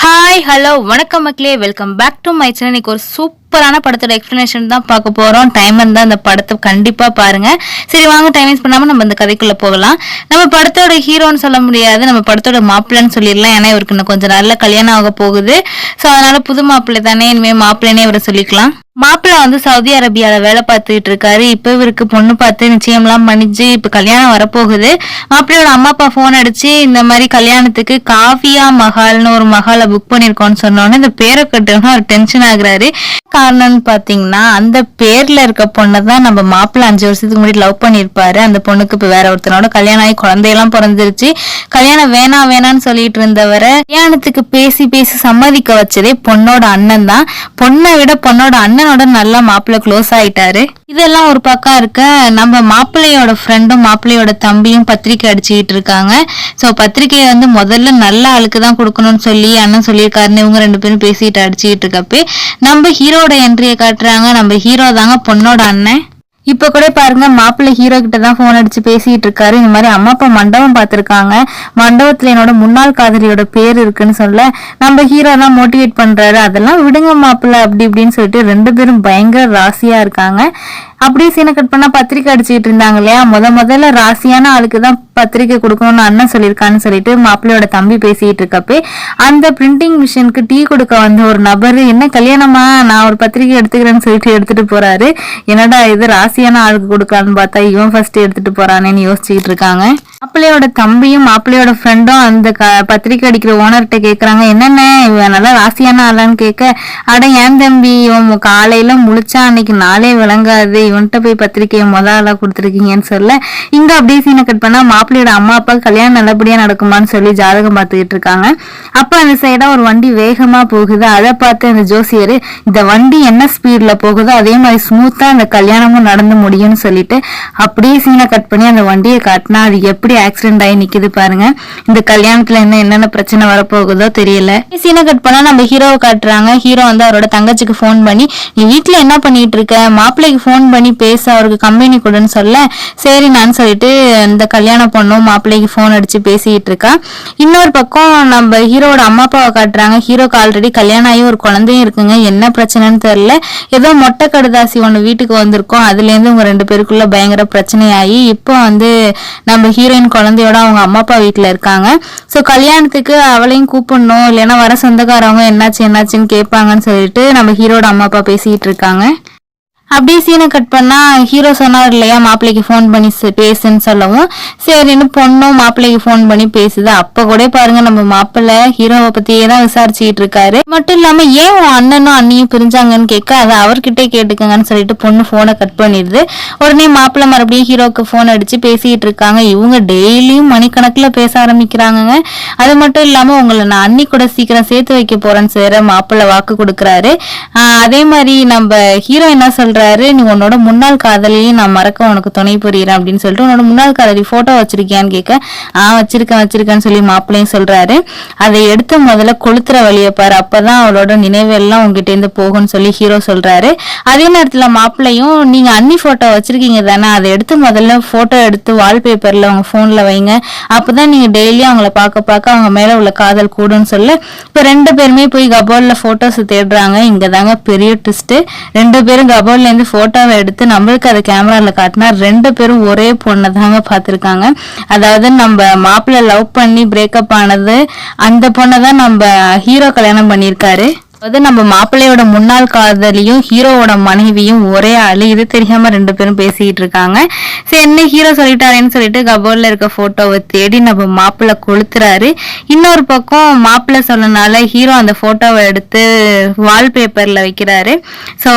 Hi hello வணக்கம் மக்களே, welcome back to my channel. இன்னைக்கு ஒரு சூப்பரான படத்தோட எக்ஸ்பிளனேஷன் தான் பார்க்க போறோம். டைம் இருந்தா அந்த படத்தை கண்டிப்பா பாருங்க. சரி வாங்க, டைம் வேஸ்ட் பண்ணாம நம்ம இந்த கதைக்குள்ள போகலாம். நம்ம படத்தோட ஹீரோன்னு சொல்ல முடியாது, நம்ம படத்தோட மாப்பிள்ளைன்னு சொல்லிடலாம். ஏன்னா இவருக்கு இன்னும் கொஞ்சம் நல்ல கல்யாணம் ஆக போகுது. ஸோ அதனால புது மாப்பிள்ளை தானே, இனிமே மாப்பிள்ளைனே இவரை சொல்லிக்கலாம். மாப்பிள்ளை வந்து சவுதி அரேபியால வேலை பார்த்துட்டு இருக்காரு. இப்ப இவருக்கு பொண்ணு பார்த்து நிச்சயம்லாம் பண்ணிச்சு. இப்ப கல்யாணம் வரப்போகுது. மாப்பிள்ளையோட அம்மா அப்பா போன் அடிச்சு இந்த மாதிரி கல்யாணத்துக்கு காவியா மஹால்னு ஒரு மஹாலை புக் பண்ணிருக்கோம்னு சொன்னோன்னே இந்த பேரை கட்டணும் ஒரு டென்ஷன் ஆகுறாரு. காரணம்னு பாத்தீங்கன்னா அந்த பேர்ல இருக்க பொண்ணை தான் நம்ம மாப்பிள்ளை 5 வருஷத்துக்கு முன்னாடி லவ் பண்ணிருப்பாரு. அந்த பொண்ணுக்கு இப்ப வேற ஒருத்தனோட கல்யாணம் ஆகி குழந்தையெல்லாம் பிறந்துருச்சு. கல்யாணம் வேணான்னு சொல்லிட்டு இருந்தவரை கல்யாணத்துக்கு பேசி பேசி சம்மதிக்க வச்சதே பொண்ணோட அண்ணன் தான். பொண்ணை விட பொண்ணோட அண்ணனோட நல்லா மாப்பிள்ளை க்ளோஸ் ஆயிட்டாரு. இதெல்லாம் ஒரு பக்கம் இருக்க, நம்ம மாப்பிள்ளையோட ஃப்ரெண்டும் மாப்பிள்ளையோட தம்பியும் பத்திரிக்கை அடிச்சுக்கிட்டு இருக்காங்க. சோ பத்திரிக்கையை வந்து முதல்ல நல்ல ஆளுக்கு தான் கொடுக்கணும்னு சொல்லி அண்ணன் சொல்லியிருக்காருன்னு இவங்க 2 பேரும் பேசிட்டு அடிச்சுக்கிட்டு இருக்கப்பே நம்ம ஹீரோட என்ட்ரியை காட்டுறாங்க. நம்ம ஹீரோ தாங்க பொண்ணோட அண்ணன். இப்ப கூட பாருங்க, மாப்பிள்ளை ஹீரோ கிட்ட தான் போன் அடிச்சு பேசிட்டு இருக்காரு. இந்த மாதிரி அம்மா அப்பா மண்டபம் பார்த்திருக்காங்க. மண்டபத்துல என்னோட முன்னாள் காதலியோட பேர் இருக்குன்னு சொல்ல நம்ம ஹீரோ தான் மோட்டிவேட் பண்றாரு. அதெல்லாம் விடுங்க மாப்பிள்ளை அப்படி இப்படின்னு சொல்லிட்டு 2 பேரும் பயங்கர ராசியா இருக்காங்க. அப்படியே சீனை கட் பண்ணா பத்திரிக்கை அடிச்சுட்டு இருந்தாங்க இல்லையா, முதல்ல ராசியான ஆளுக்கு தான் பத்திரிக்கை கொடுக்கணும்னு அண்ணன் சொல்லியிருக்கான்னு சொல்லிட்டு மாப்பிள்ளையோட தம்பி பேசிட்டு இருக்கப்பே அந்த பிரிண்டிங் மிஷினுக்கு டீ கொடுக்க வந்த ஒரு நபர், என்ன கல்யாணமா, நான் ஒரு பத்திரிக்கை எடுத்துக்கிறேன்னு சொல்லிட்டு எடுத்துட்டு போறாரு. என்னடா இது ராசியான ஆளுக்கு கொடுக்கலான்னு பார்த்தா இவன் ஃபர்ஸ்ட் எடுத்துட்டு போறானேன்னு யோசிச்சுட்டு இருக்காங்க. மாப்பிள்ளையோட தம்பியும் மாப்பிள்ளையோட ஃப்ரெண்டும் அந்த பத்திரிக்கை அடிக்கிற ஓனர்கிட்ட கேக்குறாங்க, என்னென்ன இவன் நல்லா ராசியான ஆளான்னு கேட்க, அட ஏன் தம்பி இவன் காலையில முழிச்சா அன்னைக்கு நாளே விளங்காது, இவன்கிட்ட போய் பத்திரிக்கையை முதலா கொடுத்துருக்கீங்கன்னு சொல்ல இங்க அப்படியே சீனை கட் பண்ணா மாப்பிள்ளையோட அம்மா அப்பா கல்யாணம் நல்லபடியா நடக்குமான்னு சொல்லி ஜாதகம் பார்த்துக்கிட்டு இருக்காங்க. அப்ப அந்த சைடா ஒரு வண்டி வேகமா போகுது. அதை பார்த்து அந்த ஜோசியர், இந்த வண்டி என்ன ஸ்பீட்ல போகுதோ அதே மாதிரி ஸ்மூத்தா அந்த கல்யாணமும் நடந்து முடியும்னு சொல்லிட்டு அப்படியே சீனை கட் பண்ணி அந்த வண்டியை காட்டினா அது எப்படி ஆக்சிடென்ட் ஆகி நிக்குது பாருங்க. இந்த கல்யாணத்துல என்னென்ன பிரச்சனை வரப்போகுதோ தெரியல. சீனை கட் பண்ணா நம்ம ஹீரோவை காட்டுறாங்க. ஹீரோ வந்து அவரோட தங்கச்சிக்கு போன் பண்ணி, நீ வீட்டுல என்ன பண்ணிட்டு இருக்க, மாப்பிள்ளைக்கு போன் பண்ணி பேச, அவருக்கு கம்பெனி கொடுன்னு சொல்ல சரி நான் சொல்லிட்டு இந்த கல்யாண பொண்ணும் மாப்பிள்ளைக்கு போன் அடிச்சு பேசிட்டு இருக்கா. இன்னொரு பக்கம் நம்ம ஹீரோட அம்மா அப்பாவை காட்டுறாங்க. ஹீரோக்கு ஆல்ரெடி கல்யாணம் ஆகி ஒரு குழந்தையும் இருக்குங்க. என்ன பிரச்சனைன்னு தெரியல, ஏதோ மொட்டை கடுதாசி ஒண்ணு வீட்டுக்கு வந்திருக்கோம். அதுல இருந்து உங்க 2 பேருக்குள்ள பயங்கர பிரச்சனையாகி இப்போ வந்து நம்ம ஹீரோயின் குழந்தையோட அவங்க அம்மா அப்பா வீட்டுல இருக்காங்க. சோ கல்யாணத்துக்கு அவளையும் கூப்பிடணும், இல்லைன்னா வர சொந்தக்காரவங்க என்னாச்சுன்னு கேட்பாங்கன்னு சொல்லிட்டு நம்ம ஹீரோட அம்மா அப்பா பேசிட்டு இருக்காங்க. அப்படியே சீனை கட் பண்ணா ஹீரோ சொன்னார் இல்லையா மாப்பிள்ளைக்கு போன் பண்ணி பேசுன்னு சொல்லவும் சரின்னு பொண்ணும் மாப்பிள்ளைக்கு போன் பண்ணி பேசுது. அப்ப கூட பாருங்க நம்ம மாப்பிள்ளை ஹீரோவை பத்தியே தான் விசாரிச்சுட்டு இருக்காரு. மட்டும் இல்லாம ஏன் உன் அண்ணனும் அண்ணியும் பிரிஞ்சாங்கன்னு கேட்க அதை அவர்கிட்டே கேட்டுக்கங்கன்னு சொல்லிட்டு பொண்ணு போனை கட் பண்ணிடுது. உடனே மாப்பிள்ளை மறுபடியும் ஹீரோக்கு போன் அடிச்சு பேசிட்டு இருக்காங்க. இவங்க டெய்லியும் மணிக்கணக்குல பேச ஆரம்பிக்கிறாங்க. அது மட்டும் இல்லாம உங்களை நான் அண்ணி கூட சீக்கிரம் சேர்த்து வைக்க போறேன்னு சேர மாப்பிள்ளை வாக்கு கொடுக்கறாரு. அதே மாதிரி நம்ம ஹீரோ என்ன சொல்ற, நீ உன்னோட முன்னாள் காதலியும் நான் மறக்க உனக்கு துணை புரியுறேன் அப்படின்னு சொல்லிட்டு உன்னோட முன்னாள் காதலி போட்டோ வச்சிருக்கியான்னு கேட்க வச்சிருக்கேன்னு சொல்லி மாப்பிள்ளையும் சொல்றாரு. அதை எடுத்து முதல்ல கொளுத்துற வழியை பாரு, அப்பதான் அவளோட நினைவெல்லாம் உங்ககிட்ட இருந்து போகும்னு சொல்லி ஹீரோ சொல்றாரு. அதே நேரத்துல மாப்பிள்ளையும், நீங்க அண்ணி போட்டோ வச்சிருக்கீங்க தானே, அதை எடுத்து முதல்ல போட்டோ எடுத்து வால்பேப்பர்ல உங்க போன்ல வைங்க, அப்பதான் நீங்க டெய்லியும் அவங்கள பார்க்க அவங்க மேல உள்ள காதல் கூடுன்னு சொல்ல இப்ப 2 பேருமே போய் கபோர்ட்ல போட்டோஸ் தேடுறாங்க. இங்கதாங்க பெரிய ட்விஸ்ட். 2 பேரும் கபோர்ட்ல இருந்து போட்டோவை எடுத்து நம்மளுக்கு அதை கேமரால காட்டினா 2 பேரும் ஒரே பொண்ணை தாங்க பார்த்திருக்காங்க. அதாவது நம்ம மாப்பிள்ளை லவ் பண்ணி பிரேக்கப் ஆனது அந்த பொண்ணை தான் நம்ம ஹீரோ கல்யாணம் பண்ணியிருக்காரு. அதாவது நம்ம மாப்பிள்ளையோட முன்னாள் காதலியும் ஹீரோவோட மனைவியும் ஒரே ஆளு. இது தெரியாம 2 பேரும் பேசிட்டு இருக்காங்க. சரி என்ன ஹீரோ சொல்லிட்டாருன்னு சொல்லிட்டு கபோர்ட்ல இருக்க போட்டோவை தேடி நம்ம மாப்பிள்ளை கொளுத்துறாரு. இன்னொரு பக்கம் மாப்பிள்ளை சொன்னனால ஹீரோ அந்த போட்டோவை எடுத்து வால்பேப்பர்ல வைக்கிறாரு. சோ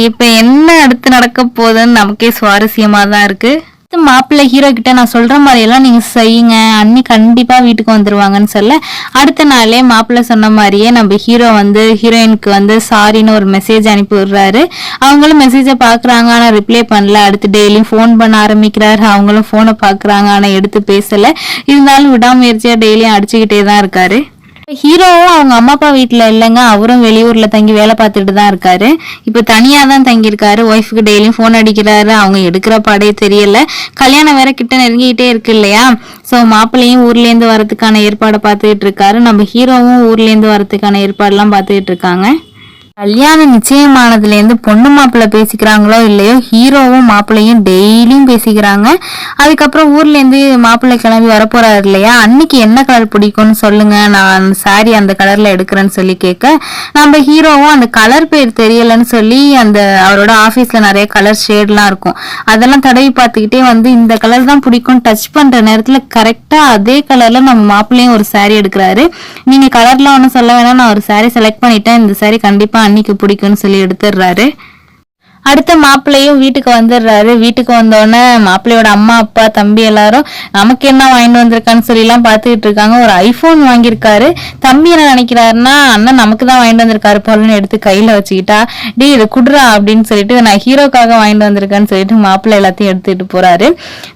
இப்ப என்ன அடுத்து நடக்க போகுதுன்னு நமக்கே சுவாரஸ்யமா தான் இருக்கு. மாப்பிள்ளை ஹீரோ கிட்ட, நான் சொல்ற மாதிரி எல்லாம் நீங்க செய்யுங்க, அண்ணி கண்டிப்பா வீட்டுக்கு வந்துருவாங்கன்னு சொல்ல அடுத்த நாளே மாப்பிள்ளை சொன்ன மாதிரியே நம்ம ஹீரோ வந்து ஹீரோயினுக்கு வந்து சாரின்னு ஒரு மெசேஜ் அனுப்பி விடுறாரு. அவங்களும் மெசேஜை பாக்குறாங்க, ஆனா ரிப்ளை பண்ணல. அடுத்து டெய்லியும் போன் பண்ண ஆரம்பிக்கிறாரு. அவங்களும் போனை பாக்குறாங்க, ஆனா எடுத்து பேசல. இருந்தாலும் விடாமுயற்சியா டெய்லியும் அடிச்சுக்கிட்டே தான் இருக்காரு. ஹீரோவும் அவங்க அம்மா அப்பா வீட்டுல இல்லைங்க, அவரும் வெளியூர்ல தங்கி வேலை பார்த்துட்டு தான் இருக்காரு. இப்ப தனியா தான் தங்கி இருக்காரு. ஒய்ஃபுக்கு டெய்லியும் போன் அடிக்கிறாரு, அவங்க எடுக்கிற பாடே தெரியல. கல்யாணம் வேற கிட்ட நெருங்கிட்டே இருக்கு இல்லையா, சோ மாப்பிள்ளையும் ஊர்ல இருந்து வரதுக்கான ஏற்பாடை பார்த்துக்கிட்டு இருக்காரு. நம்ம ஹீரோவும் ஊர்ல இருந்து வரதுக்கான ஏற்பாடுலாம் பார்த்துக்கிட்டு இருக்காங்க. கல்யாணம் நிச்சயமானதுல இருந்து பொண்ணு மாப்பிள்ளை பேசிக்கிறாங்களோ இல்லையோ, ஹீரோவும் மாப்பிள்ளையும் டெய்லியும் பேசிக்கிறாங்க. அதுக்கப்புறம் ஊர்ல இருந்து மாப்பிள்ளை கிளம்பி வரப்போறாரு இல்லையா, அன்னைக்கு என்ன கலர் பிடிக்கும்னு சொல்லுங்க, நான் சாரி அந்த கலர்ல எடுக்கிறேன்னு சொல்லி கேட்க, நம்ம ஹீரோவும் அந்த கலர் பேர் தெரியலன்னு சொல்லி அந்த அவரோட ஆபீஸ்ல நிறைய கலர் ஷேட்லாம் இருக்கும், அதெல்லாம் தடவி பார்த்துக்கிட்டே வந்து இந்த கலர் தான் பிடிக்கும் டச் பண்ற நேரத்துல கரெக்டா அதே கலர்ல நம்ம மாப்பிள்ளையும் ஒரு சாரி எடுக்கிறாரு. நீங்க கலர்லாம் ஒன்றும் சொல்ல வேணாம், நான் ஒரு சாரி செலக்ட் பண்ணிட்டேன், இந்த சாரி கண்டிப்பா அன்னைக்கு பிடிக்கும்னு சொல்லி எடுத்துடுறாரு. அடுத்த மாப்பிள்ளையும் வீட்டுக்கு வந்துடுறாரு. வீட்டுக்கு வந்தோடனே மாப்பிள்ளையோட அம்மா அப்பா தம்பி எல்லாரும் நமக்கு என்ன வாங்கிட்டு வந்திருக்கான்னு சொல்லி எல்லாம் பாத்துக்கிட்டு இருக்காங்க. ஒரு ஐபோன் வாங்கியிருக்காரு. தம்பி என்ன நினைக்கிறாருன்னா, அண்ணன் நமக்கு தான் வாங்கிட்டு வந்திருக்காரு போலன்னு எடுத்து கையில வச்சுக்கிட்டா, டே இதை குடுறா அப்படின்னு சொல்லிட்டு, நான் ஹீரோக்காக வாங்கிட்டு வந்திருக்கேன்னு சொல்லிட்டு மாப்பிள்ளை எல்லாத்தையும் எடுத்துட்டு போறாரு.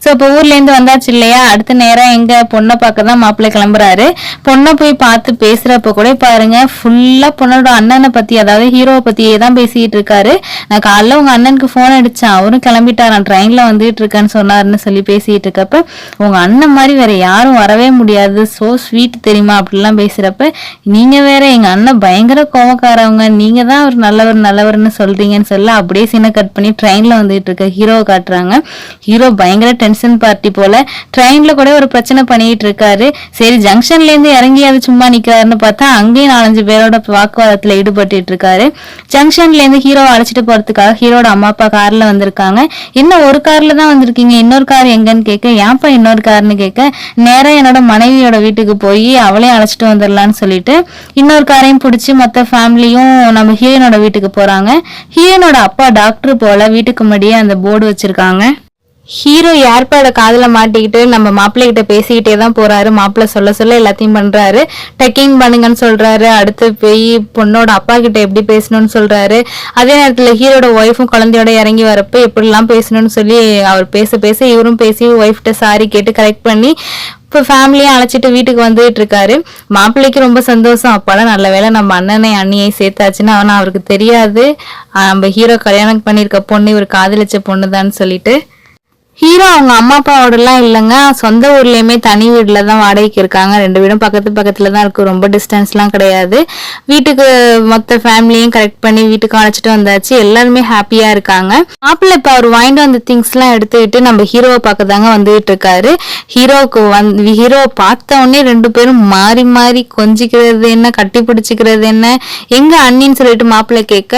சோ இப்ப ஊர்ல இருந்து வந்தாச்சு இல்லையா, அடுத்த நேரம் எங்க பொண்ணை பார்க்க தான் மாப்பிள்ளை கிளம்புறாரு. பொண்ணை போய் பார்த்து பேசுறப்ப கூட பாருங்க, ஃபுல்லா பொண்ணோட அண்ணனை பத்தி, அதாவது ஹீரோவை பத்தியே தான் பேசிட்டு இருக்காரு. நான் காலைல உங்க அண்ணனுக்கு போன் அடிச்சேன், அவரும் கிளம்பிட்டாரான், ட்ரெயின்ல வந்துட்டு இருக்கேன்னு சொன்னாருன்னு சொல்லி பேசிட்டு இருக்கப்ப, உங்க அண்ணன் மாதிரி வேற யாரும் வரவே முடியாது, சோ ஸ்வீட் தெரியுமா அப்படிலாம் பேசுறப்ப, நீங்க வேற எங்க அண்ணன் பயங்கர கோவக்காரவங்க, நீங்க தான் ஒரு நல்லவர்னு சொல்றீங்கன்னு சொல்ல அப்படியே சீனை கட் பண்ணி ட்ரெயின்ல வந்துட்டு இருக்க ஹீரோவை காட்டுறாங்க. ஹீரோ பயங்கர டென்ஷன் பார்ட்டி போல ட்ரெயின்ல கூட ஒரு பிரச்சனை பண்ணிட்டு இருக்காரு. சரி ஜங்ஷன்ல இருந்து இறங்கி அது சும்மா நிக்கிறாருன்னு பார்த்தா அங்கேயும் 4-5 பேரோட வாக்குவாதத்துல ஈடுபட்டு இருக்காரு. ஜங்ஷன்ல இருந்து ஹீரோவை அழைச்சிட்டு போறதுக்காக ஹீரோட அம்மா அப்பா கார்ல வந்திருக்காங்க. என்ன ஒரு கார்ல தான் வந்திருக்கீங்க, இன்னொரு கார் எங்கன்னு கேட்க, ஏன்ப்பா இன்னொரு கார்னு கேட்க, நேரம் என்னோட மனைவியோட வீட்டுக்கு போய் அவளையும் அழைச்சிட்டு வந்துடலான்னு சொல்லிட்டு இன்னொரு காரையும் பிடிச்சி மொத்த ஃபேமிலியும் நம்ம ஹீரோனோட வீட்டுக்கு போறாங்க. ஹீரோனோட அப்பா டாக்டர் போல வீட்டுக்கு முன்னாடியே அந்த போர்டு வச்சிருக்காங்க. ஹீரோ ஏர்பேட காதுல மாட்டிக்கிட்டு நம்ம மாப்பிள்ளை கிட்ட பேசிக்கிட்டே தான் போறாரு. மாப்பிள்ளை சொல்ல எல்லாத்தையும் பண்றாரு. டெக்கிங் பண்ணுங்கன்னு சொல்றாரு. அடுத்து போய் பொண்ணோட அப்பா கிட்ட எப்படி பேசணும்னு சொல்றாரு. அதே நேரத்துல ஹீரோட ஒய்ஃபும் குழந்தையோட இறங்கி வரப்ப எப்படிலாம் பேசணும்னு சொல்லி அவர் பேச இவரும் பேசி ஒய்ஃப்கிட்ட சாரி கேட்டு கரெக்ட் பண்ணி இப்போ ஃபேமிலியை அழைச்சிட்டு வீட்டுக்கு வந்துட்டு இருக்காரு. மாப்பிள்ளைக்கு ரொம்ப சந்தோஷம், அப்பாலாம் நல்ல வேலை நம்ம அண்ணனை அண்ணியை சேர்த்தாச்சுன்னு. ஆனா அவருக்கு தெரியாது நம்ம ஹீரோ கல்யாணம் பண்ணியிருக்க பொண்ணு இவர் காதலிச்ச பொண்ணுதான்னு சொல்லிட்டு. ஹீரோ அவங்க அம்மா அப்பாவோட எல்லாம் இல்லைங்க, சொந்த ஊர்லயுமே தனி வீடுல தான் வாடகைக்கு இருக்காங்க. 2 வீடும் பக்கத்துல தான் இருக்கு, ரொம்ப டிஸ்டன்ஸ் எல்லாம் கிடையாது. வீட்டுக்கு மொத்த ஃபேமிலியும் கரெக்ட் பண்ணி வீட்டுக்கு அழைச்சிட்டு வந்தாச்சு. எல்லாருமே ஹாப்பியா இருக்காங்க. மாப்பிள்ளை இப்ப அவர் வாங்கிட்டு வந்த திங்ஸ் எல்லாம் எடுத்துக்கிட்டு நம்ம ஹீரோவை பார்க்க தாங்க வந்துட்டு இருக்காரு. ஹீரோவை பார்த்த உடனே 2 பேரும் மாறி மாறி கொஞ்சிக்கிறது என்ன, கட்டி பிடிச்சிக்கிறது என்ன. எங்க அண்ணின்னு சொல்லிட்டு மாப்பிள்ளை கேட்க,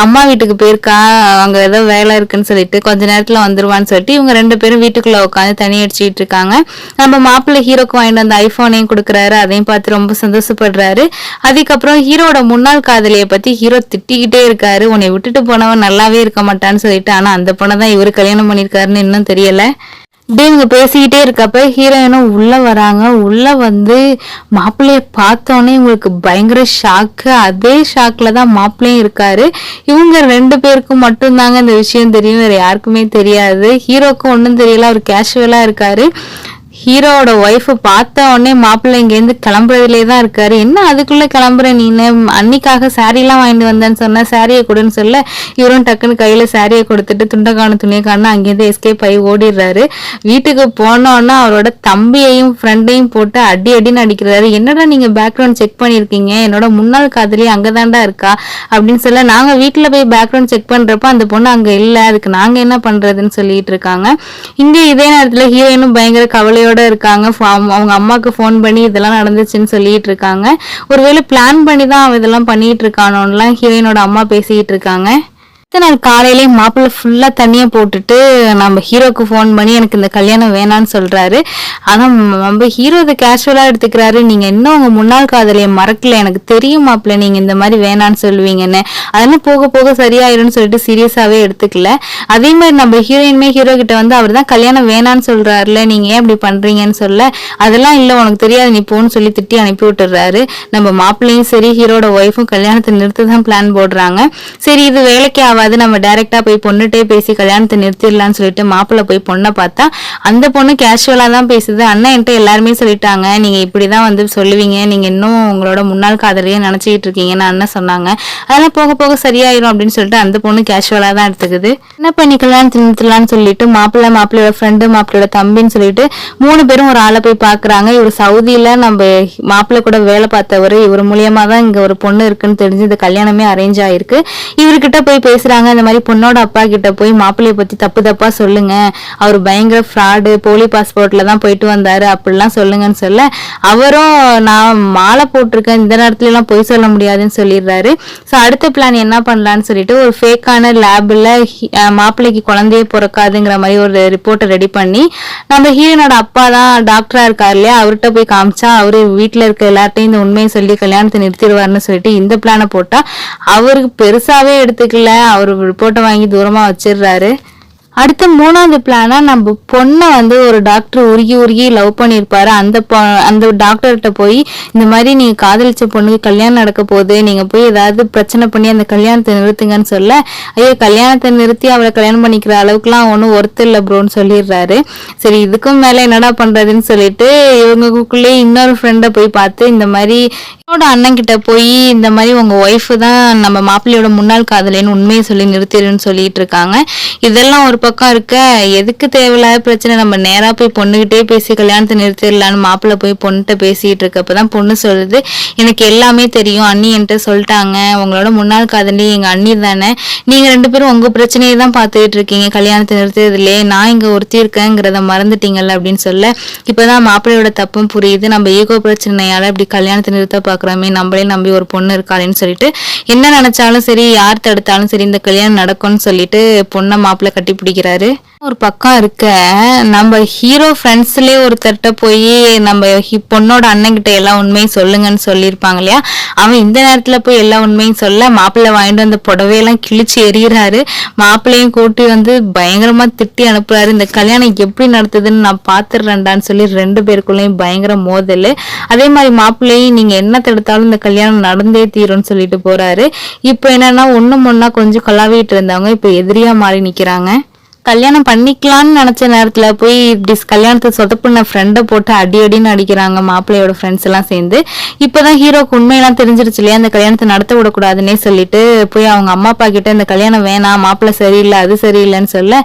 அம்மா வீட்டுக்கு போயிருக்கா, அங்க ஏதோ வேலை இருக்குன்னு சொல்லிட்டு கொஞ்ச நேரத்துல வந்துருவான்னு சொல்லிட்டு இவங்க 2 பேரும் வீட்டுக்குள்ள உட்காந்து தனி அடிச்சுட்டு இருக்காங்க. நம்ம மாப்பிள்ளை ஹீரோக்கு வாங்கிட்டு வந்த ஐபோனையும் கொடுக்குறாரு. அதையும் பார்த்து ரொம்ப சந்தோஷப்படுறாரு. அதுக்கப்புறம் ஹீரோட முன்னாள் காதலியை பத்தி ஹீரோ திட்டிக்கிட்டே இருக்காரு. உன்னை விட்டுட்டு போனவன் நல்லாவே இருக்க மாட்டான்னு சொல்லிட்டு, ஆனா அந்த பொண்ணை தான் இவரு கல்யாணம் பண்ணிருக்காருன்னு இன்னும் தெரியல. இவங்க பேசிக்கிட்டே இருக்கப்ப ஹீரோயினும் உள்ள வராங்க. உள்ள வந்து மாப்பிள்ளைய பார்த்தோன்னே இவங்களுக்கு பயங்கர ஷாக்கு. அதே ஷாக்ல தான் மாப்பிள்ளையும் இருக்காரு. இவங்க 2 பேருக்கும் மட்டும்தாங்க இந்த விஷயம் தெரியும், வேற யாருக்குமே தெரியாது. ஹீரோக்கும் ஒன்றும் தெரியல, அவர் கேஷுவலா இருக்காரு. ஹீரோவோட ஒய்ஃபு பார்த்த உடனே மாப்பிள்ளை இங்கேருந்து கிளம்புறதுலே தான் இருக்காரு. என்ன அதுக்குள்ள கிளம்புற நீனு, அன்னிக்காக சாரீலாம் வாங்கிட்டு வந்தேன்னு சொன்ன, சாரியை கொடுன்னு சொல்ல இவரும் டக்குன்னு கையில சாரியை கொடுத்துட்டு துண்டக்கான துணியை காண அங்கேருந்து எஸ்கேப் ஆகி ஓடிடுறாரு. வீட்டுக்கு போனோன்னா அவரோட தம்பியையும் ஃப்ரெண்டையும் போட்டு அடின்னு அடிக்கிறாரு. என்னடா நீங்க பேக்ரவுண்ட் செக் பண்ணிருக்கீங்க, என்னோட முன்னாள் காதலி அங்கதான்டா இருக்கா அப்படின்னு சொல்ல, நாங்க வீட்டுல போய் பேக்ரவுண்ட் செக் பண்றப்ப அந்த பொண்ணு அங்க இல்ல, அதுக்கு நாங்க என்ன பண்றதுன்னு சொல்லிட்டு இருக்காங்க. இங்க இதே நேரத்துல ஹீரோயினும் பயங்கர கவலையோட இருக்காங்க. அவங்க அம்மாக்கு போன் பண்ணி இதெல்லாம் நடந்துச்சுன்னு சொல்லிட்டு இருக்காங்க. ஒருவேளை பிளான் பண்ணி தான் அவன் இதெல்லாம் பண்ணிட்டு இருக்கானோன்னு ஹீரோயினோட அம்மா பேசிட்டு இருக்காங்க. அடுத்த நாள் காலையிலே மாப்பிள்ளை ஃபுல்லா தண்ணியை போட்டுட்டு நம்ம ஹீரோக்கு ஃபோன் பண்ணி எனக்கு இந்த கல்யாணம் வேணான்னு சொல்றாரு. ஆனா நம்ம ஹீரோ இதை கேஷுவலா எடுத்துக்கிறாரு. நீங்க இன்னும் உங்க முன்னாள் காதலியை மறக்கல, எனக்கு தெரியும் மாப்பிள்ளை நீங்க இந்த மாதிரி வேணான்னு சொல்லுவீங்கன்னு, அதெல்லாம் போக போக சரியாயிரும்னு சொல்லிட்டு சீரியஸாவே எடுத்துக்கல. அதே மாதிரி நம்ம ஹீரோயின்மே ஹீரோ கிட்ட வந்து அவர் தான் கல்யாணம் வேணான்னு சொல்றாருல, நீங்க ஏன் இப்படி பண்றீங்கன்னு சொல்ல, அதெல்லாம் இல்ல உனக்கு தெரியாது நீ போன்னு சொல்லி திட்டி அனுப்பி விட்டுறாரு. நம்ம மாப்பிள்ளையும் சரி ஹீரோட ஒய்ஃபும் கல்யாணத்தை நிறுத்த தான் பிளான் போடுறாங்க. சரி இது வேலைக்கு ஆகாது, நம்ம டைரக்டா போய் பொண்ணுட்டே பேசி கல்யாணத்தை நிறுத்திடலாம்னு சொல்லிட்டு மாப்பிள்ளை போய் பொண்ணை பார்த்தா அந்த பொண்ணு கேஷுவலா தான் பேசுது. அண்ணன் என்கிட்ட எல்லாருமே சொல்லிட்டாங்க, நீங்க இப்படிதான் வந்து சொல்லுவீங்க, நீங்க இன்னும் உங்களோட முன்னாள் காதலையே நினைச்சிட்டு இருக்கீங்கன்னு அண்ணன் சொன்னாங்க, அதெல்லாம் போக போக சரியாயிரும் அப்படின்னு சொல்லிட்டு அந்த பொண்ணு கேஷுவலா தான் எடுத்துக்குது. என்ன பண்ணி கல்யாணத்தை நிறுத்தலாம்னு சொல்லிட்டு மாப்பிள்ளையோட ஃப்ரெண்டு மாப்பிள்ளையோட தம்பின்னு சொல்லிட்டு 3 பேரும் ஒரு ஆளை போய் பாக்குறாங்க. இவர் சவுதியில நம்ம மாப்பிள்ளை கூட வேலை பார்த்தவர், இவர் மூலியமா தான் இங்க ஒரு பொண்ணு இருக்குன்னு தெரிஞ்சு இந்த கல்யாணமே அரேஞ்ச் ஆயிருக்கு. இவர்கிட்ட போய் பேசுறாங்க, இந்த மாதிரி பொண்ணோட அப்பா கிட்ட போய் மாப்பிள்ளைய பத்தி தப்பு தப்பா சொல்லுங்க, அவர் பயங்கர ஃப்ராடு, போலி பாஸ்போர்ட்ல தான் போயிட்டு வந்தாரு அப்படிலாம் சொல்லுங்கன்னு சொல்ல, அவரும் நான் மாலை போட்டிருக்கேன், இந்த நேரத்துல எல்லாம் பொய் சொல்ல முடியாதுன்னு சொல்லிடுறாரு. ஸோ அடுத்த பிளான் என்ன பண்ணலான்னு சொல்லிட்டு ஒரு ஃபேக்கான லேப்ல மாப்பிள்ளைக்கு குழந்தையே பிறக்காதுங்கிற மாதிரி ஒரு ரிப்போர்ட்டை ரெடி பண்ணி நம்ம ஹீரோனோட அப்பா தான் டாக்டரா இருக்காரு இல்லையா, அவர்கிட்ட போய் காமிச்சா அவரு வீட்டுல இருக்க எல்லார்ட்டையும் இந்த உண்மையை சொல்லி கல்யாணத்தை நிறுத்திடுவாருன்னு சொல்லிட்டு இந்த பிளானை போட்டா அவருக்கு பெருசாவே எடுத்துக்கல, அவரு ரிப்போர்ட்டை வாங்கி தூரமா வச்சிடுறாரு. அடுத்த 3வது பிளானா நம்ம பொண்ணை வந்து ஒரு டாக்டர் உருகி லவ் பண்ணியிருப்பாரு. அந்த டாக்டர்கிட்ட போய் இந்த மாதிரி நீங்க காதலிச்ச பொண்ணுக்கு கல்யாணம் நடக்க போகுது, நீங்க போய் ஏதாவது பிரச்சனை பண்ணி அந்த கல்யாணத்தை நிறுத்துங்கன்னு சொல்ல, ஐயோ கல்யாணத்தை நிறுத்தி அவளை கல்யாணம் பண்ணிக்கிற அளவுக்குலாம் ஒன்றும் ஒர்த்து இல்லை ப்ரோன்னு சொல்லிடுறாரு. சரி இதுக்கும் மேல என்னடா பண்றதுன்னு சொல்லிட்டு இவங்களுக்குள்ளே இன்னொரு ஃப்ரெண்டை போய் பார்த்து இந்த மாதிரி என்னோட அண்ணன் கிட்ட போய் இந்த மாதிரி உங்க ஒய்ஃபு தான் நம்ம மாப்பிள்ளையோட முன்னாள் காதலின்னு உண்மையை சொல்லி நிறுத்திடுன்னு சொல்லிட்டு இருக்காங்க. இதெல்லாம் ஒரு பக்கம் இருக்க, எதுக்கு தேவையில்லாத பிரச்சனை, நம்ம நேரா போய் பொண்ணுகிட்டே பேசி கல்யாணத்தை நிறுத்திடலான்னு மாப்பிள்ளை போய் பொண்ணுகிட்ட பேசிட்டு இருக்கப்பதான் பொண்ணு சொல்லுது, எனக்கு எல்லாமே தெரியும், அண்ணி என்கிட்ட சொல்லிட்டாங்க, உங்களோட முன்னாள் காதலி எங்க அண்ணி தானே, நீங்க 2 பேரும் உங்க பிரச்சனையை தான் பார்த்துக்கிட்டு இருக்கீங்க, கல்யாணத்தை நிறுத்துறதுலே நான் இங்க ஒருத்தி இருக்கேங்கிறத மறந்துட்டீங்கல்ல அப்படின்னு சொல்ல, இப்பதான் மாப்பிள்ளையோட தப்பும் புரியுது, நம்ம ஈகோ பிரச்சனையால இப்படி கல்யாணத்தை நிறுத்த பாக்குறோமே, நம்மளே நம்பி ஒரு பொண்ணு இருக்காளேன்னு சொல்லிட்டு என்ன நினைச்சாலும் சரி யார் தடுத்தாலும் சரி இந்த கல்யாணம் நடக்கும்னு சொல்லிட்டு பொண்ணை மாப்பிள்ளை கட்டி பிடிக்கிறாரு. ஒரு பக்கம் இருக்க நம்ம ஹீரோ ஃப்ரெண்ட்ஸ்லயே ஒருத்தர்கிட்ட போய் நம்ம பொண்ணோட அண்ணன் கிட்ட எல்லா உண்மையும் சொல்லுங்கன்னு சொல்லியிருப்பாங்க இல்லையா, அவன் இந்த நேரத்துல போய் எல்லா உண்மையும் சொல்ல மாப்பிள்ளை வாங்கிட்டு வந்த புடவையெல்லாம் கிழிச்சு எறிகிறாரு. மாப்பிள்ளையும் கூட்டி வந்து பயங்கரமா திட்டி அனுப்புறாரு. இந்த கல்யாணம் எப்படி நடத்துதுன்னு நான் பாத்துடுறேன்டான்னு சொல்லி 2 பேருக்குள்ளேயும் பயங்கர மோதல். அதே மாதிரி மாப்பிள்ளையும் நீங்க என்ன தடுத்தாலும் இந்த கல்யாணம் நடந்தே தீரும்னு சொல்லிட்டு போறாரு. இப்ப என்னன்னா ஒண்ணா கொஞ்சம் கொலாவிட்டு இருந்தவங்க இப்ப எதிரியா மாறி நிக்கிறாங்க. கல்யாணம் பண்ணிக்கலாம்னு நினைச்ச நேரத்துல போய் இப்படி கல்யாணத்தை சொதப்புன ஃப்ரெண்டை போட்டு அடின்னு அடிக்கிறாங்க மாப்பிள்ளையோட ஃப்ரெண்ட்ஸ் எல்லாம் சேர்ந்து. இப்பதான் ஹீரோக்கு உண்மையெல்லாம் தெரிஞ்சிருச்சு இல்லையா, அந்த கல்யாணத்தை நடத்த விடக்கூடாதுன்னே சொல்லிட்டு போய் அவங்க அம்மா அப்பா கிட்ட இந்த கல்யாணம் வேணாம், மாப்பிள்ளை சரியில்லை அது சரியில்லைன்னு சொல்ல,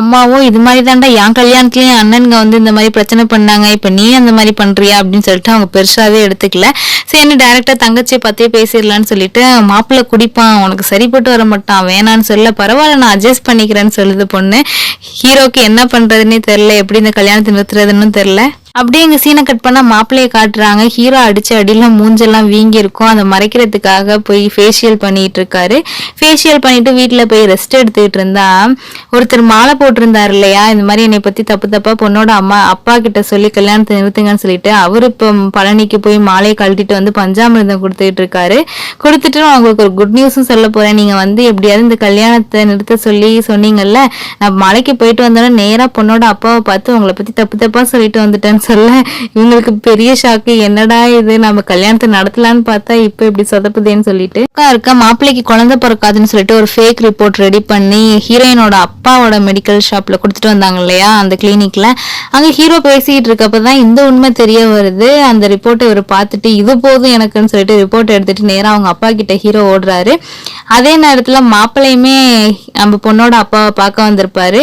அம்மாவும் இது மாதிரி தாண்டா என் கல்யாணத்துலயும் அண்ணனுங்க வந்து இந்த மாதிரி பிரச்சனை பண்ணாங்க, இப்ப நீ அந்த மாதிரி பண்றியா அப்படின்னு சொல்லிட்டு அவங்க பெருசாவே எடுத்துக்கல. சரி டைரக்டா தங்கச்சியை பத்தியே பேசிடலான்னு சொல்லிட்டு, மாப்பிள்ளை குடிப்பான், உனக்கு சரிப்பட்டு வர மாட்டான், வேணான்னு சொல்ல, பரவாயில்ல நான் அட்ஜஸ்ட் பண்ணிக்கிறேன்னு சொல்லுது பொண்ணு. ஹீரோக்கு என்ன பண்றதுன்னே தெரியல, எப்படி இந்த கல்யாணத்தை நிறுத்துறதுன்னு தெரியல. அப்படியே எங்க சீனை கட் பண்ணா மாப்பிள்ளையை காட்டுறாங்க. ஹீரோ அடிச்ச அடியில மூஞ்செல்லாம் வீங்கி இருக்கும், அதை மறைக்கிறதுக்காக போய் ஃபேஷியல் பண்ணிட்டு இருக்காரு. ஃபேஷியல் பண்ணிட்டு வீட்டுல போய் ரெஸ்ட் எடுத்துக்கிட்டு இருந்தா ஒருத்தர் மாலை போட்டிருந்தாரு இல்லையா, இந்த மாதிரி என்னை பத்தி தப்பா பொண்ணோட அப்பா கிட்ட சொல்லி கல்யாணத்தை நிறுத்துங்கன்னு சொல்லிட்டு அவரு இப்ப பழனிக்கு போய் மாலையை கழட்டிட்டு வந்து பஞ்சாமிர்தம் கொடுத்துட்டு இருக்காரு. கொடுத்துட்டு அவங்களுக்கு ஒரு குட் நியூஸும் சொல்ல போறேன், நீங்க வந்து எப்படியாவது இந்த கல்யாணத்தை நிறுத்த சொல்லி சொன்னீங்கல்ல, நான் மலைக்கு போயிட்டு வந்தோன்னா நேரா பொண்ணோட அப்பாவை பார்த்து உங்களை பத்தி தப்பா சொல்லிட்டு வந்துட்டேன்னு சொல்ல, இவங்களுக்கு பெரிய ஷாக்கு, என்னடா இது நம்ம கல்யாணத்தை நடத்தலான்னு பார்த்தா இப்ப இப்படி சொதப்புதேன்னு சொல்லிட்டு இருக்க. மாப்பிள்ளைக்கு குழந்தை பிறக்காதுன்னு சொல்லிட்டு ஒரு ஃபேக் ரிப்போர்ட் ரெடி பண்ணி ஹீரோயினோட அப்பாவோட மெடிக்கல் ஷாப்ல கொடுத்துட்டு வந்தாங்க இல்லையா, அந்த கிளினிக்ல அங்க ஹீரோ பேசிட்டு இருக்கப்பதான் இந்த உண்மை தெரிய வருது. அந்த ரிப்போர்ட்டை இவர் பார்த்துட்டு இது போதும் எனக்குன்னு சொல்லிட்டு ரிப்போர்ட் எடுத்துட்டு நேரா அவங்க அப்பா கிட்ட ஹீரோ ஓடுறாரு. அதே நேரத்துல மாப்பிள்ளையுமே நம்ம பொண்ணோட அப்பாவை பார்க்க வந்திருப்பாரு.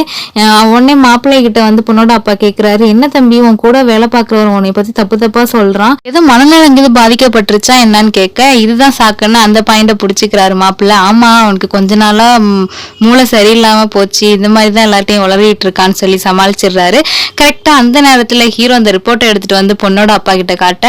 உடனே மாப்பிள்ளை கிட்ட வந்து பொண்ணோட அப்பா கேக்குறாரு, என்ன தம்பி உன் கூட வேலை பார்க்கறவன் உன்னை பத்தி தப்பா சொல்றான், ஏதோ மனநலம் பாதிக்கப்பட்டுருச்சா என்னன்னு கேட்க, இதுதான் சாக்குன்னு அந்த பாயிண்ட புடிச்சுக்கிறாரு மாப்பிள்ளை. ஆமா அவனுக்கு கொஞ்ச நாளா மூளை சரியில்லாம போச்சு, இந்த மாதிரிதான் எல்லாத்தையும் உளறிட்டு இருக்கான்னு சொல்லி சமாளிச்சிடுறாரு. கரெக்டா அந்த நேரத்துல ஹீரோ அந்த ரிப்போர்ட்டை எடுத்துட்டு வந்து பொண்ணோட அப்பா கிட்ட காட்ட,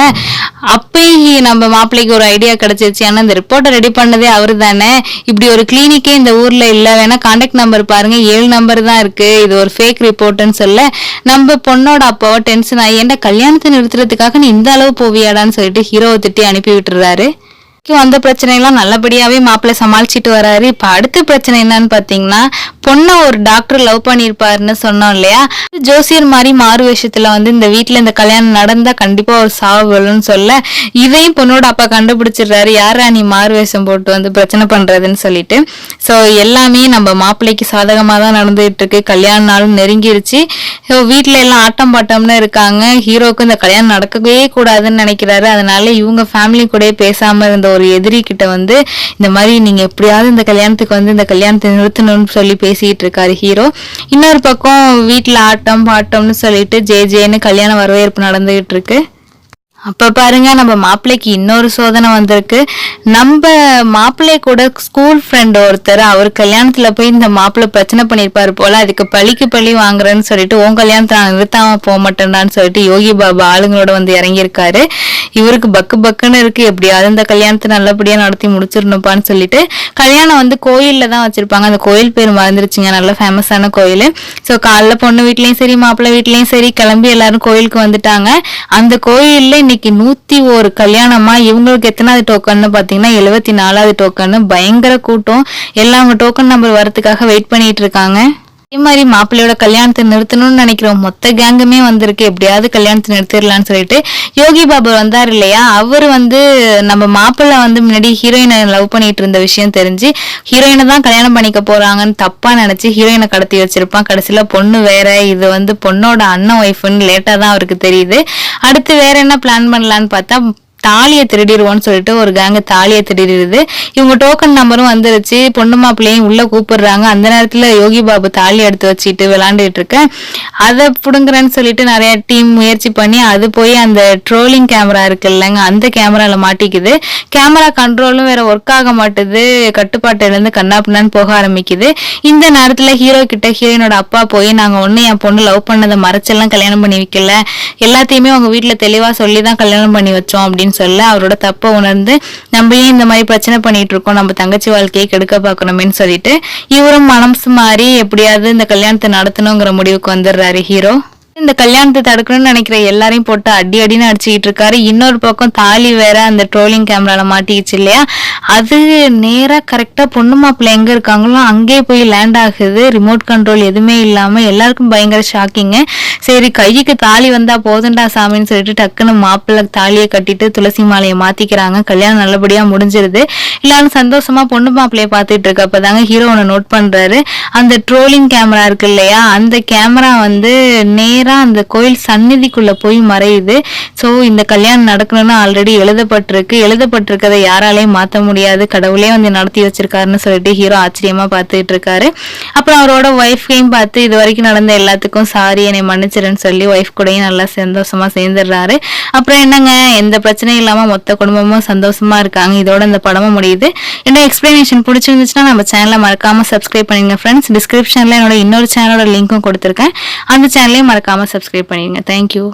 அப்பயே நம்ம மாப்பிள்ளைக்கு ஒரு ஐடியா கிடைச்சிருச்சு. ஆனா இந்த ரிப்போர்ட்டை ரெடி பண்ணதே அவரு தானே, இப்படி ஒரு கிளினிக்கே இந்த ஊர்ல இல்ல, வேணா கான்டாக்ட் நம்பர் பாருங்க 7 நம்பர் தான் இருக்கு, இது ஒரு ஃபேக் ரிப்போர்ட்னு சொல்ல, நம்ம பொண்ணோட அப்பாவை டென்ஷன் ஆகி ஏன்டா கல்யாணத்தை நிறுத்துறதுக்காக நீ இந்த அளவு போவியாடான்னு சொல்லிட்டு ஹீரோவை திட்டி அனுப்பி விட்டுறாரு. வந்த பிரச்சனையெல்லாம் நல்லபடியாவே மாப்பிள்ளை சமாளிச்சுட்டு வராரு. இப்ப அடுத்த பிரச்சனை என்னன்னு பாத்தீங்கன்னா, பொண்ணை ஒரு டாக்டர் லவ் பண்ணிருப்பாருன்னு சொன்னோம் இல்லையா, ஜோசியர் மாதிரி மாறு விஷயத்துல இந்த வீட்டுல இந்த கல்யாணம் நடந்தா கண்டிப்பா ஒரு சாவு விழுன்னு சொல்ல, இதையும் பொண்ணோட அப்பா கண்டுபிடிச்சிடுறாரு. யாரா நீ மாறு வேஷம் போட்டு பிரச்சனை பண்றதுன்னு சொல்லிட்டு. சோ எல்லாமே நம்ம மாப்பிள்ளைக்கு சாதகமா தான் நடந்துட்டு இருக்கு. கல்யாண நாளும் நெருங்கிருச்சு. வீட்டுல எல்லாம் ஆட்டம் பாட்டம்னு இருக்காங்க. ஹீரோக்கு இந்த கல்யாணம் நடக்கவே கூடாதுன்னு நினைக்கிறாரு. அதனால இவங்க ஃபேமிலி கூட பேசாம இருந்த ஒரு எதிரி கிட்ட இந்த மாதிரி நீங்க எப்படியாவது இந்த கல்யாணத்துக்கு இந்த கல்யாணத்தை நிறுத்தணும்னு சொல்லி பேசிட்டு இருக்காரு ஹீரோ. இன்னொரு பக்கம் வீட்டுல ஆட்டம் பாட்டம்னு சொல்லிட்டு ஜேன்னு கல்யாண வரவேற்பு நடந்துகிட்டு இருக்கு. அப்ப பாருங்க, நம்ம மாப்பிள்ளைக்கு இன்னொரு சோதனை வந்திருக்கு. நம்ம மாப்பிள்ளை கூட ஸ்கூல் ஃப்ரெண்ட் ஒருத்தர் அவர் கல்யாணத்துல போய் இந்த மாப்பிள்ளை பிரச்சனை பண்ணிருப்பாரு போல. அதுக்கு பழிக்கு பழி வாங்குறேன்னு சொல்லிட்டு உன் கல்யாணத்தை நான் நிறுத்தாம போக மாட்டேன்டான்னு சொல்லிட்டு யோகி பாபா ஆளுங்களோட இறங்கியிருக்காரு. இவருக்கு பக்கு பக்குன்னு இருக்கு. எப்படியாவது இந்த கல்யாணத்தை நல்லபடியா நடத்தி முடிச்சிடணும்ப்பான்னு சொல்லிட்டு கல்யாணம் கோயில்ல தான் வச்சிருப்பாங்க. அந்த கோயில் பேர் மறந்துருச்சுங்க, நல்ல ஃபேமஸான கோயில். ஸோ காலைல பொண்ணு வீட்லயும் சரி மாப்பிள்ளை வீட்லயும் சரி கிளம்பி எல்லாரும் கோயிலுக்கு வந்துட்டாங்க. அந்த கோயில்ல இன்னைக்கு 101 கல்யாணமா. இவங்களுக்கு எத்தனாவது டோக்கன் பாத்தீங்கன்னா 74வது டோக்கன். பயங்கர கூட்டம். எல்லாம் அவங்க டோக்கன் நம்பர் வரதுக்காக வெயிட் பண்ணிட்டு இருக்காங்க. அதே மாதிரி மாப்பிள்ளையோட கல்யாணத்தை நிறுத்தணும்னு நினைக்கிறோம் மொத்த கேங்குமே வந்திருக்கு. எப்படியாவது கல்யாணத்தை நிறுத்திடலான்னு சொல்லிட்டு யோகி பாபு வந்தார் இல்லையா, அவர் நம்ம மாப்பிள்ளை முன்னாடி ஹீரோயினை லவ் பண்ணிட்டு இருந்த விஷயம் தெரிஞ்சு ஹீரோயினை தான் கல்யாணம் பண்ணிக்க போறாங்கன்னு தப்பா நினைச்சு ஹீரோயினை கடத்தி வச்சிருப்பான். கடைசியில பொண்ணு வேற, இது பொண்ணோட அண்ணன் ஒய்ஃப்னு லேட்டா தான் அவருக்கு தெரியுது. அடுத்து வேற என்ன பிளான் பண்ணலான்னு பார்த்தா தாலியை திருடிடுவோன்னு சொல்லிட்டு ஒரு கேங்க தாலியை திருடிடுது. இவங்க டோக்கன் நம்பரும் வந்துருச்சு. பொண்ணு மாப்பிள்ளையும் உள்ள கூப்பிடுறாங்க. அந்த நேரத்துல யோகி பாபு தாலி எடுத்து வச்சுட்டு விளையாண்டுட்டு இருக்க, அதை புடுங்குறேன்னு சொல்லிட்டு நிறைய டீம் முயற்சி பண்ணி அது போய் அந்த ட்ரோலிங் கேமரா இருக்கு இல்லைங்க, அந்த கேமரால மாட்டிக்குது. கேமரா கண்ட்ரோலும் வேற ஒர்க் ஆக மாட்டுது. கட்டுப்பாட்டுல இருந்து கண்ணாப்பின்னான்னு போக ஆரம்பிக்குது. இந்த நேரத்துல ஹீரோ கிட்ட ஹீரோயினோட அப்பா போய் நாங்க ஒண்ணு என் பொண்ணு லவ் பண்ணதை மறைச்செல்லாம் கல்யாணம் பண்ணி வைக்கல, எல்லாத்தையுமே உங்க வீட்டுல தெளிவா சொல்லிதான் கல்யாணம் பண்ணி வச்சோம் அப்படின்னு சொல்ல அவரோட தப்ப உணர்ந்து நம்ம ஏன் இந்த மாதிரி பிரச்சனை பண்ணிட்டு இருக்கோம், நம்ம தங்கச்சி வாழ்க்கையை கெடுக்க பாக்கணுமேன்னு சொல்லிட்டு இவரும் மனசு மாறி எப்படியாவது இந்த கல்யாணத்தை நடத்தணுங்கிற முடிவுக்கு வந்துடுறாரு ஹீரோ. இந்த கல்யாணத்தை தடுக்கணும்னு நினைக்கிற எல்லாரையும் போட்டு அடி அடின்னு அடிச்சுக்கிட்டு இருக்காரு. இன்னொரு பக்கம் தாலி வேற அந்த ட்ரோலிங் கேமரால மாட்டிக்கிச்சு இல்லையா, அது நேரா கரெக்டா பொண்ணு மாப்பிள்ளை எங்க இருக்காங்களோ அங்கே போய் லேண்ட் ஆகுது. ரிமோட் கண்ட்ரோல் எதுவுமே இல்லாம எல்லாருக்கும் பயங்கர ஷாக்கிங்க. சரி கைக்கு தாலி வந்தா போதுண்டா சாமின்னு சொல்லிட்டு டக்குன்னு மாப்பிள்ளை தாலியை கட்டிட்டு துளசி மாலையை மாத்திக்கிறாங்க. கல்யாணம் நல்லபடியா முடிஞ்சிருது. எல்லாரும் சந்தோஷமா பொண்ணு மாப்பிள்ளைய பாத்துட்டு இருக்கு. அப்பதாங்க ஹீரோ ஒன்னு நோட் பண்றாரு. அந்த ட்ரோலிங் கேமரா இருக்கு இல்லையா, அந்த கேமரா நேரா அந்த கோயில் சந்நிதிக்குள்ள போய் மறையுது. சோ இந்த கல்யாணம் நடக்கணும்னு ஆல்ரெடி எழுதப்பட்டிருக்கதை யாராலையும் மாத்த முடியாது, கடவுளே நடத்தி வச்சிருக்காருன்னு சொல்லிட்டு ஹீரோ ஆச்சரியமா பார்த்துட்டு இருக்காரு. அப்புறம் அவரோட ஒய்ஃப்கையும் பார்த்து இது வரைக்கும் நடந்த எல்லாத்துக்கும் சாரி என்னை மன்னிச்சிருன்னு சொல்லி ஒய்ஃப் கூடயும் நல்லா சந்தோஷமா சேர்ந்துடுறாரு. அப்புறம் என்னங்க, எந்த பிரச்சனையும் இல்லாம மொத்த குடும்பமும் சந்தோஷமா இருக்காங்க. இதோட இந்த படமும் முடியுது. என்னோட எக்ஸ்பிளனேஷன் பிடிச்சிருந்துச்சுன்னா நம்ம சேனலை மறக்காம சப்ஸ்கிரைப் பண்ணிடுங்க ஃப்ரெண்ட்ஸ். டிஸ்கிரிப்ஷன்ல என்னோட இன்னொரு சேனலோட லிங்க்கும் கொடுத்துருக்கேன். அந்த சேனலையும் மறக்காம சப்ஸ்கிரைப் பண்ணிடுங்க. தேங்க்யூ.